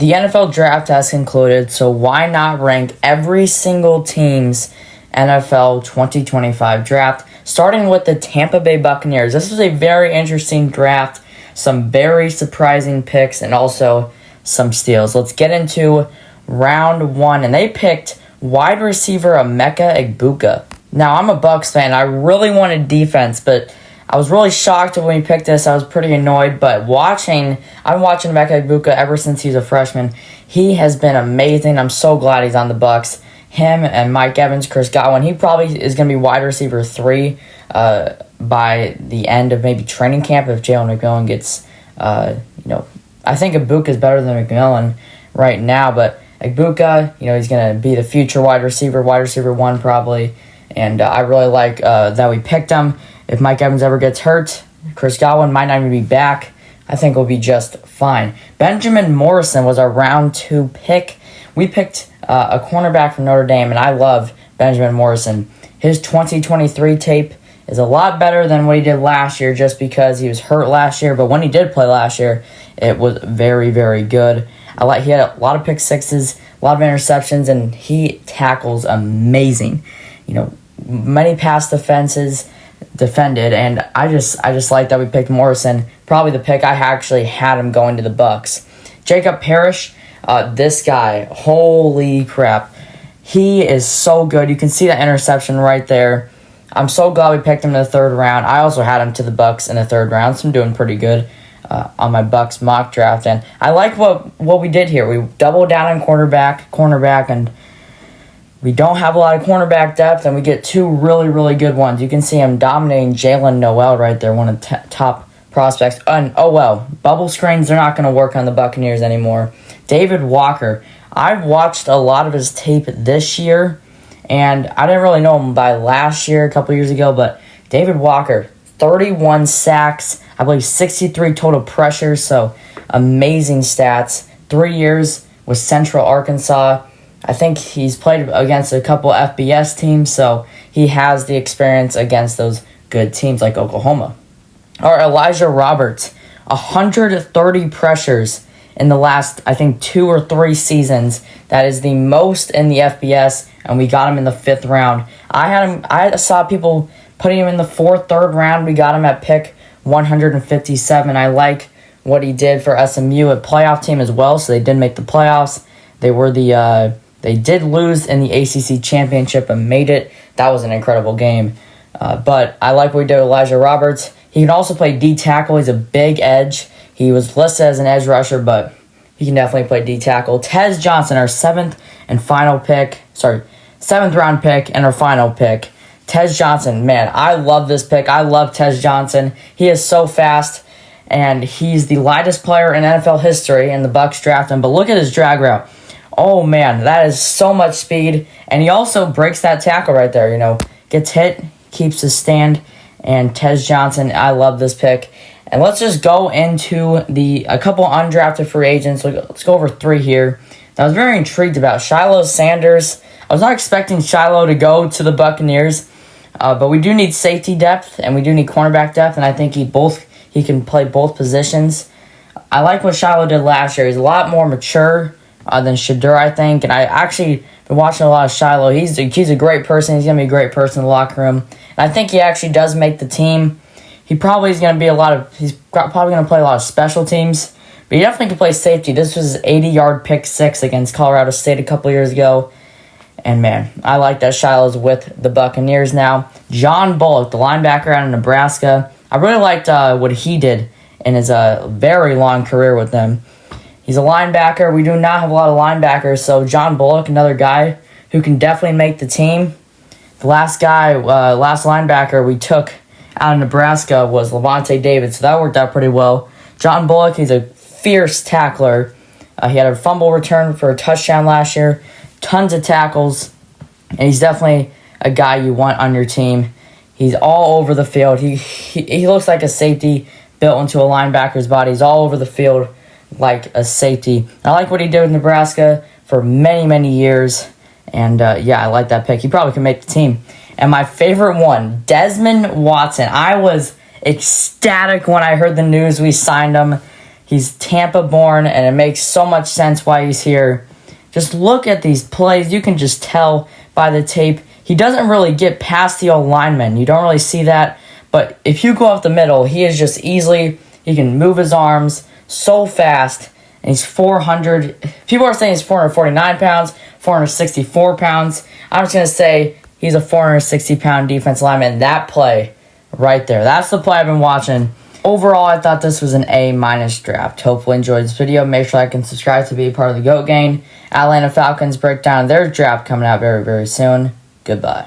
The NFL draft has concluded, so why not rank every single team's NFL 2025 draft, starting with the Tampa Bay Buccaneers. This was a very interesting draft, some very surprising picks, and also some steals. Let's get into round one, and they picked wide receiver Emeka Egbuka. Now, I'm a Bucs fan. I really wanted defense, but I was really shocked when we picked this. I was pretty annoyed, but I'm watching Emeka Egbuka ever since he's a freshman. He has been amazing. I'm so glad he's on the Bucs. Him and Mike Evans, Chris Godwin. He probably is going to be wide receiver 3 by the end of maybe training camp if Jalen McMillan gets, I think Egbuka is better than McMillan right now, but Egbuka, he's going to be the future wide receiver 1 probably, and I really like that we picked him. If Mike Evans ever gets hurt, Chris Godwin might not even be back. I think we'll be just fine. Benjamin Morrison was our round 2 pick. We picked a cornerback from Notre Dame, and I love Benjamin Morrison. His 2023 tape is a lot better than what he did last year just because he was hurt last year, but when he did play last year, it was very, very good. He had a lot of pick sixes, a lot of interceptions, and he tackles amazing. Many pass defended, and I just like that we picked Morrison. Probably the pick I actually had him going to the Bucs. Jacob Parrish, this guy, holy crap. He is so good. You can see that interception right there. I'm so glad we picked him in the 3rd round. I also had him to the Bucs in the 3rd round, so I'm doing pretty good on my Bucs mock draft. And I like what we did here. We doubled down on cornerback, and we don't have a lot of cornerback depth, and we get 2 really, really good ones. You can see him dominating Jalen Noel right there, one of the top prospects. And, bubble screens, they're not going to work on the Buccaneers anymore. David Walker. I've watched a lot of his tape this year, and I didn't really know him by last year, a couple years ago, but David Walker, 31 sacks, I believe 63 total pressures, so amazing stats. 3 years with Central Arkansas. I think he's played against a couple FBS teams, so he has the experience against those good teams like Oklahoma. Or Elijah Roberts, 130 pressures in the last, I think, 2 or 3 seasons. That is the most in the FBS, and we got him in the 5th round. I saw people putting him in the 4th, 3rd round. We got him at pick 157. I like what he did for SMU, a playoff team as well, so they did make the playoffs. They did lose in the ACC championship and made it. That was an incredible game. But I like what we did with Elijah Roberts. He can also play D tackle. He's a big edge. He was listed as an edge rusher, but he can definitely play D tackle. Tez Johnson, our 7th round pick and our final pick. Tez Johnson, man, I love this pick. I love Tez Johnson. He is so fast, and he's the lightest player in NFL history, and the Bucs draft him. But look at his drag route. Oh, man, that is so much speed. And he also breaks that tackle right there, Gets hit, keeps his stand. And Tez Johnson, I love this pick. And let's just go into a couple undrafted free agents. Let's go over 3 here. I was very intrigued about Shiloh Sanders. I was not expecting Shiloh to go to the Buccaneers. But we do need safety depth, and we do need cornerback depth. And I think he can play both positions. I like what Shiloh did last year. He's a lot more mature than Shadur, I think. And I actually been watching a lot of Shiloh. He's a great person. He's going to be a great person in the locker room. And I think he actually does make the team. He probably is going to be he's probably going to play a lot of special teams. But he definitely can play safety. This was his 80-yard pick 6 against Colorado State a couple years ago. And, man, I like that Shiloh's with the Buccaneers now. John Bullock, the linebacker out of Nebraska. I really liked what he did in his very long career with them. He's a linebacker. We do not have a lot of linebackers, so John Bullock, another guy who can definitely make the team. The last linebacker we took out of Nebraska was Levante David, so that worked out pretty well. John Bullock, he's a fierce tackler. He had a fumble return for a touchdown last year, tons of tackles, and he's definitely a guy you want on your team. He's all over the field. He looks like a safety built into a linebacker's body. He's all over the field like a safety. I like what he did with Nebraska for many, many years. And, I like that pick. He probably can make the team. And my favorite one, Desmond Watson. I was ecstatic when I heard the news we signed him. He's Tampa born, and it makes so much sense why he's here. Just look at these plays. You can just tell by the tape. He doesn't really get past the old lineman. You don't really see that. But if you go up the middle, he is just easily, he can move his arms so fast. And he's 400. People are saying he's 449 pounds, 464 pounds. I'm just going to say he's a 460-pound defensive lineman. That play right there. That's the play I've been watching. Overall, I thought this was an A- draft. Hopefully you enjoyed this video. Make sure to like and subscribe to be a part of the GOAT Gang. Atlanta Falcons break down their draft coming out very, very soon. Goodbye.